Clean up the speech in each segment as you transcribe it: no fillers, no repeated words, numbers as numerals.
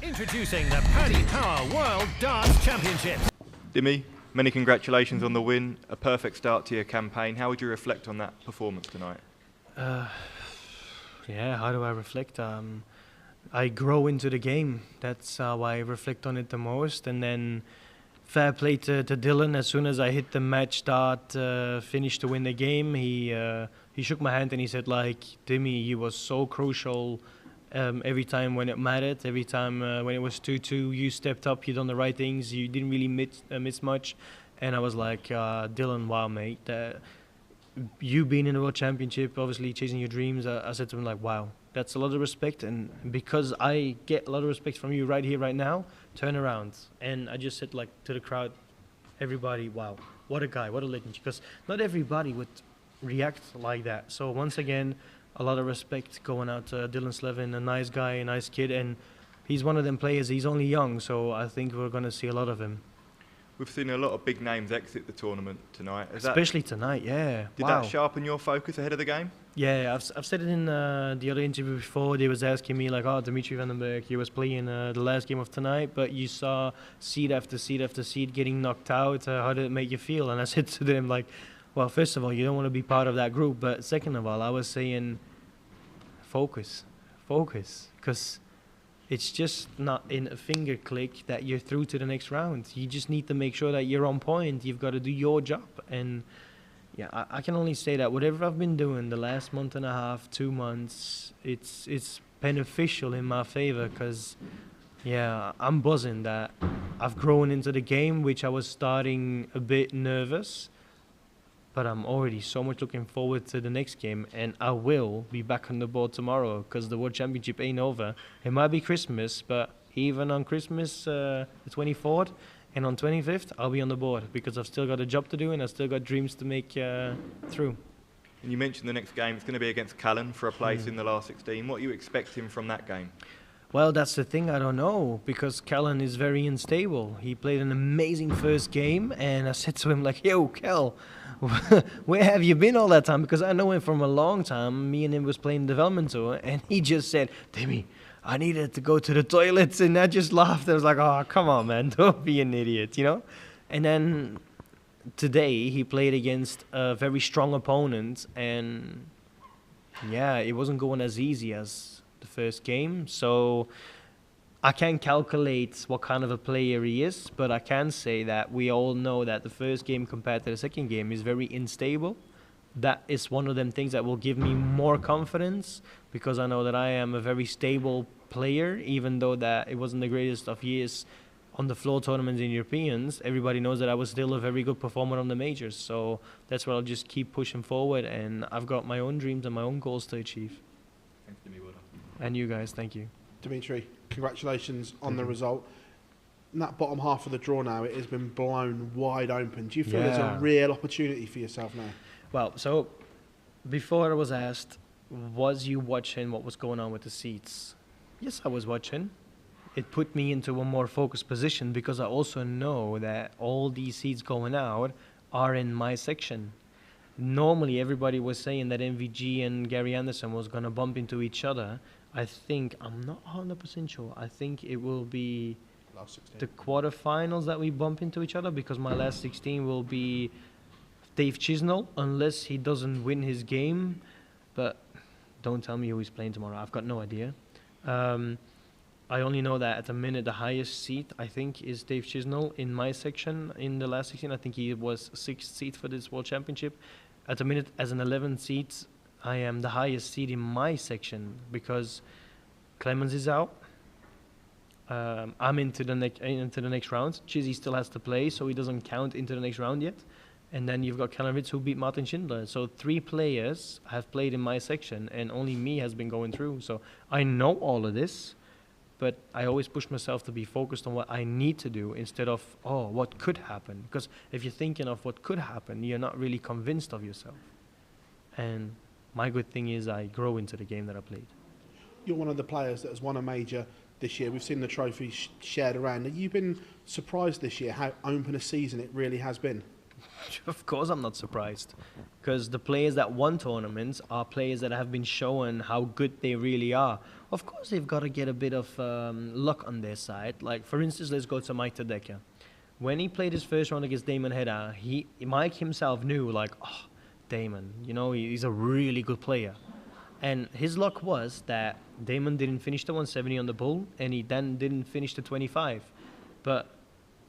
Introducing the Paddy Power World Darts Championships. Dimi, many congratulations on the win. A perfect start to your campaign. How would you reflect on that performance tonight? Yeah, how do I reflect? I grow into the game. That's how I reflect on it the most. And then fair play to Dylan. As soon as I hit the match start, finished to win the game, he shook my hand and he said, like, Dimi, you was so crucial. Every time when it mattered, every time when it was 2-2, you stepped up, you done the right things, you didn't really miss much. And I was like, Dylan, wow, mate, you being in the World Championship, obviously chasing your dreams, I said to him, like, wow, that's a lot of respect. And because I get a lot of respect from you right here, right now, turn around. And I just said, like, to the crowd, everybody, wow, what a guy, what a legend. Because not everybody would react like that. So once again, a lot of respect going out to Dylan Slevin, a nice guy, a nice kid, and he's one of them players. He's only young, so I think we're going to see a lot of him. We've seen a lot of big names exit the tournament tonight. Especially tonight, yeah. Did that sharpen your focus ahead of the game? Yeah, I've said it in the other interview before. They was asking me, like, oh, Dimitri van den Bergh, he was playing the last game of tonight, but you saw seed after seed after seed getting knocked out. How did it make you feel? And I said to them, like, well, first of all, you don't want to be part of that group, but second of all, I was saying, focus, because it's just not in a finger click that you're through to the next round. You just need to make sure that you're on point. You've got to do your job. And yeah, I can only say that whatever I've been doing the last month and a half, 2 months, it's beneficial in my favor, because yeah, I'm buzzing that I've grown into the game, which I was starting a bit nervous. But I'm already so much looking forward to the next game, and I will be back on the board tomorrow because the World Championship ain't over. It might be Christmas, but even on Christmas, the 24th and on 25th, I'll be on the board because I've still got a job to do and I've still got dreams to make through. And you mentioned the next game. It's going to be against Callan for a place in the last 16. What are you expecting from that game? Well, that's the thing, I don't know, because Callan is very unstable. He played an amazing first game, and I said to him, like, yo, Cal, where have you been all that time? Because I know him from a long time. Me and him was playing development tour, and he just said, Dimi, I needed to go to the toilets, and I just laughed. I was like, oh, come on, man, don't be an idiot, you know? And then today he played against a very strong opponent, and yeah, it wasn't going as easy as the first game, so I can't calculate what kind of a player he is, but I can say that we all know that the first game compared to the second game is very unstable. That is one of them things that will give me more confidence, because I know that I am a very stable player, even though that it wasn't the greatest of years on the floor tournaments in Europeans. Everybody knows that I was still a very good performer on the majors, so that's where I'll just keep pushing forward, and I've got my own dreams and my own goals to achieve. Thanks, Dimi. Well done. And you guys, thank you. Dimitri, congratulations on the result. In that bottom half of the draw now, it has been blown wide open. Do you feel there's a real opportunity for yourself now? Well, so before I was asked, was you watching what was going on with the seats? Yes, I was watching. It put me into a more focused position because I also know that all these seats going out are in my section. Normally, everybody was saying that MVG and Gary Anderson was going to bump into each other. I think, I'm not 100% sure, I think it will be the quarterfinals that we bump into each other, because my last 16 will be Dave Chisnell, unless he doesn't win his game. But don't tell me who he's playing tomorrow. I've got no idea. I only know that at the minute the highest seed, I think, is Dave Chisnell in my section in the last 16. I think he was 6th seed for this World Championship. At the minute, as an 11th seed, I am the highest seed in my section because Clemens is out. I'm into the next round. Chizzy still has to play, so he doesn't count into the next round yet. And then you've got Callan Rydz, who beat Martin Schindler. So 3 players have played in my section, and only me has been going through. So I know all of this, but I always push myself to be focused on what I need to do instead of, oh, what could happen. Because if you're thinking of what could happen, you're not really convinced of yourself. And my good thing is I grow into the game that I played. You're one of the players that has won a major this year. We've seen the trophy shared around. Have you been surprised this year how open a season it really has been? Of course I'm not surprised, because the players that won tournaments are players that have been shown how good they really are. Of course, they've got to get a bit of luck on their side. Like, for instance, let's go to Mike Tadeka. When he played his first round against Damon Hedda, Mike himself knew, like, oh, Damon, you know, he's a really good player. And his luck was that Damon didn't finish the 170 on the bull, and he then didn't finish the 25. But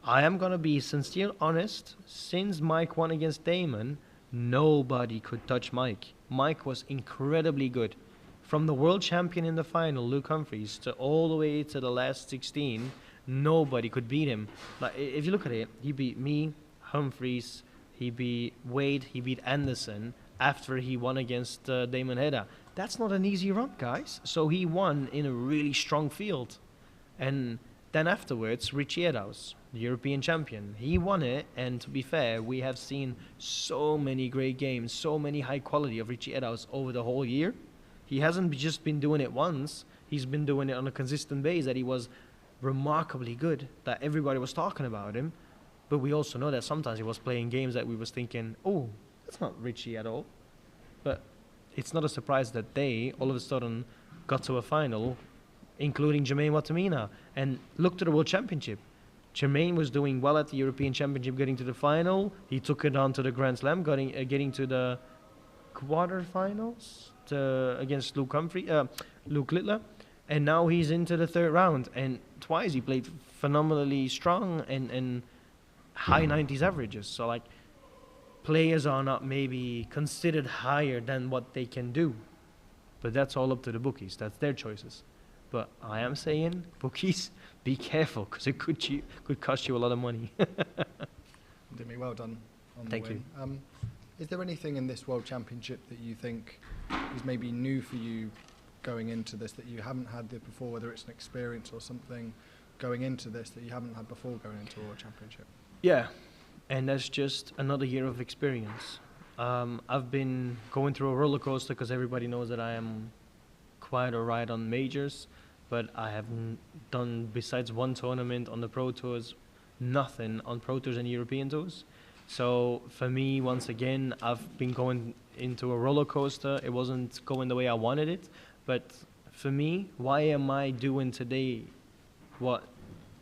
I am going to be sincere honest. Since Mike won against Damon, nobody could touch Mike. Mike was incredibly good. From the world champion in the final, Luke Humphries, to all the way to the last 16, nobody could beat him. Like, if you look at it, he beat me, Humphries, he beat Wade, he beat Anderson after he won against Damon Hedda. That's not an easy run, guys. So he won in a really strong field. And then afterwards, Richie Edaus, the European champion, he won it. And to be fair, we have seen so many great games, so many high quality of Richie Edaus over the whole year. He hasn't just been doing it once. He's been doing it on a consistent base that he was remarkably good, that everybody was talking about him. But we also know that sometimes he was playing games that we was thinking, oh, that's not Richie at all. But it's not a surprise that they all of a sudden got to a final, including Jermaine Watamina. And look to the World Championship. Jermaine was doing well at the European Championship, getting to the final. He took it on to the Grand Slam, getting to the quarterfinals against Luke Littler. And now he's into the third round. And twice he played phenomenally strong and high 90s averages. So, like, players are not maybe considered higher than what they can do. But that's all up to the bookies. That's their choices. But I am saying, bookies, be careful, because it could cost you a lot of money. Dimitri, well done on the Thank win. Is there anything in this World Championship that you think is maybe new for you going into this that you haven't had there before, whether it's an experience or something going into this that you haven't had before going into a World Championship? Yeah, and that's just another year of experience. I've been going through a roller coaster because everybody knows that I am quite alright on majors, but I haven't done, besides one tournament on the Pro Tours, nothing on Pro Tours and European Tours. So for me, once again, I've been going into a roller coaster. It wasn't going the way I wanted it, but for me, why am I doing today what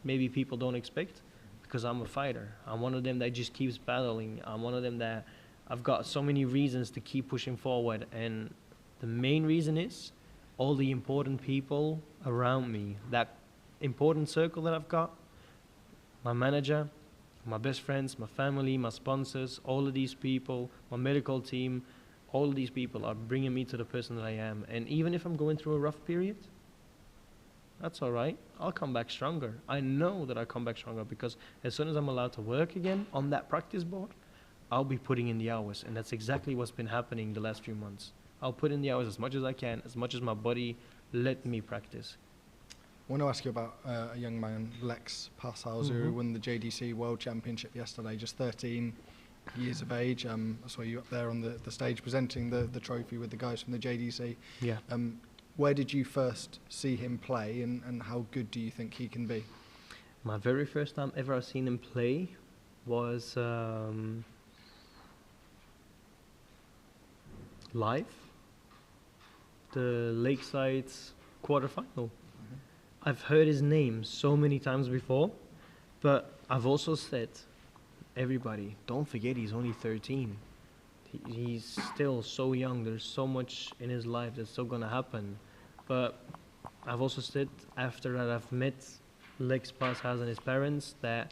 maybe people don't expect? Because I'm a fighter. I'm one of them that just keeps battling. I'm one of them that I've got so many reasons to keep pushing forward. And the main reason is all the important people around me, that important circle that I've got, my manager, my best friends, my family, my sponsors, all of these people, my medical team, all of these people are bringing me to the person that I am. And even if I'm going through a rough period, that's all right. I'll come back stronger. I know that I'll come back stronger because as soon as I'm allowed to work again on that practice board, I'll be putting in the hours. And that's exactly what's been happening the last few months. I'll put in the hours as much as I can, as much as my body let me practice. I want to ask you about a young man, Lex Passhaus, who won the JDC World Championship yesterday, just 13 years of age. I saw you up there on the stage presenting the trophy with the guys from the JDC. Yeah. Where did you first see him play, and how good do you think he can be? My very first time ever I've seen him play was live, the Lakeside quarterfinal. I've heard his name so many times before, but I've also said, everybody, don't forget he's only 13. He's still so young. There's so much in his life that's still going to happen. But I've also said, after that I've met Lex Passhaus and his parents, that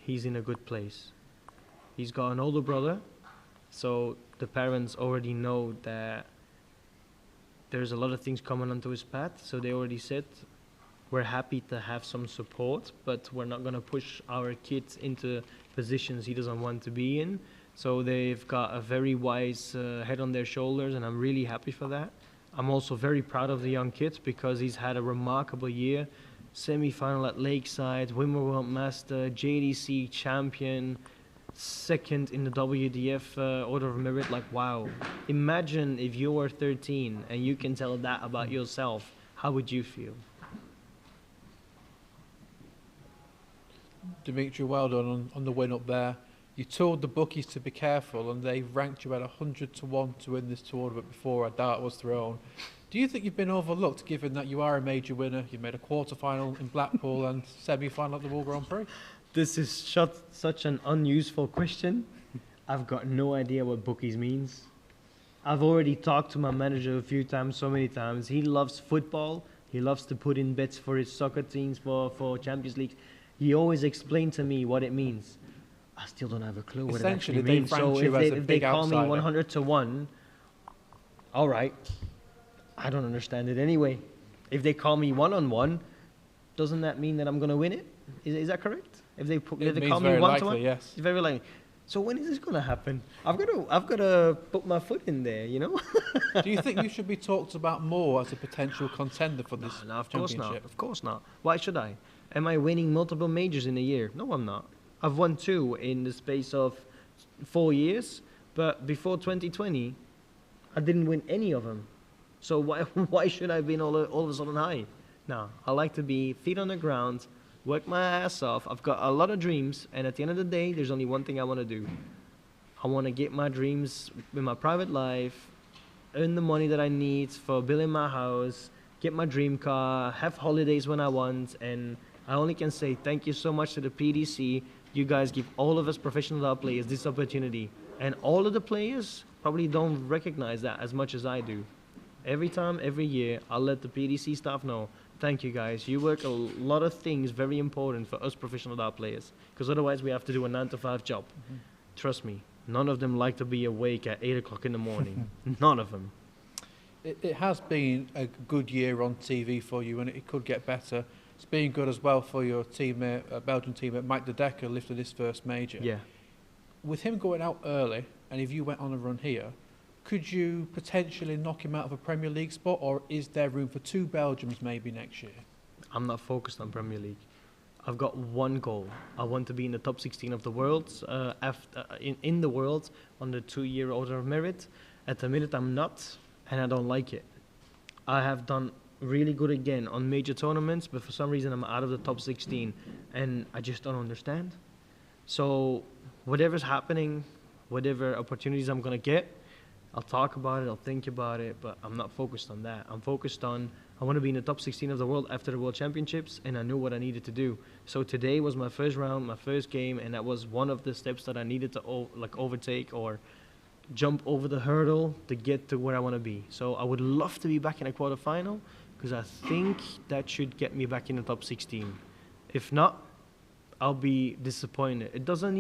he's in a good place. He's got an older brother, so the parents already know that there's a lot of things coming onto his path, so they already said, we're happy to have some support, but we're not going to push our kids into positions he doesn't want to be in. So they've got a very wise head on their shoulders, and I'm really happy for that. I'm also very proud of the young kids because he's had a remarkable year. Semi-final at Lakeside, Wimbledon Master, JDC champion, second in the WDF Order of Merit. Like, wow. Imagine if you were 13 and you can tell that about yourself. How would you feel? Dimitri, well done on the win up there. You told the bookies to be careful, and they ranked you at 100 to 1 to win this tournament before a dart was thrown. Do you think you've been overlooked, given that you are a major winner? You made a quarter-final in Blackpool and semi-final at the World Grand Prix. This is such an unuseful question. I've got no idea what bookies means. I've already talked to my manager a few times, so many times. He loves football. He loves to put in bets for his soccer teams, for Champions League. He always explained to me what it means. I still don't have a clue what it actually means. So if they call me 100 to 1, all right. I don't understand it anyway. If they call me 1-on-1, doesn't that mean that I'm going to win it? Is that correct? If they call me 1-to-1, yes. It's very likely. So when is this going to happen? I've got to put my foot in there, you know. Do you think you should be talked about more as a potential contender for this No, of course championship? not. Of course not. Why should I? Am I winning multiple majors in a year? No, I'm not. I've won 2 in the space of 4 years, but before 2020, I didn't win any of them. So why should I be all of a sudden high? No, I like to be feet on the ground, work my ass off. I've got a lot of dreams, and at the end of the day, there's only one thing I want to do. I want to get my dreams in my private life, earn the money that I need for building my house, get my dream car, have holidays when I want, and I only can say thank you so much to the PDC. You guys give all of us professional dart players this opportunity, and all of the players probably don't recognize that as much as I do. Every time, every year, I'll let the PDC staff know, thank you guys, you work a lot of things very important for us professional dart players, because otherwise we have to do a 9-to-5 job. Mm-hmm. Trust me, none of them like to be awake at 8 o'clock in the morning. None of them. It has been a good year on TV for you, and it could get better. It's been good as well for your teammate, Belgian teammate Mike de Decker, lifted his first major. Yeah. With him going out early, and if you went on a run here, could you potentially knock him out of a Premier League spot, or is there room for 2 Belgians maybe next year? I'm not focused on Premier League. I've got one goal. I want to be in the top 16 of the world, in the world, on the 2-year order of merit. At the minute, I'm not, and I don't like it. I have done really good again on major tournaments, but for some reason I'm out of the top 16, and I just don't understand. So whatever's happening, whatever opportunities I'm going to get, I'll talk about it, I'll think about it, but I'm not focused on that. I'm focused on, I want to be in the top 16 of the world after the World Championships, and I knew what I needed to do. So today was my first round, my first game, and that was one of the steps that I needed to overtake or jump over the hurdle to get to where I want to be. So I would love to be back in a quarterfinal, because I think that should get me back in the top 16. If not, I'll be disappointed. It doesn't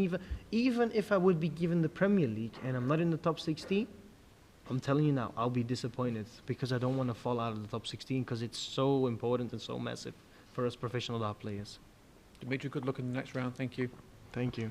even if I would be given the Premier League and I'm not in the top 16, I'm telling you now, I'll be disappointed, because I don't want to fall out of the top 16, because it's so important and so massive for us professional dart players. Dimitri, good luck in the next round. Thank you. Thank you.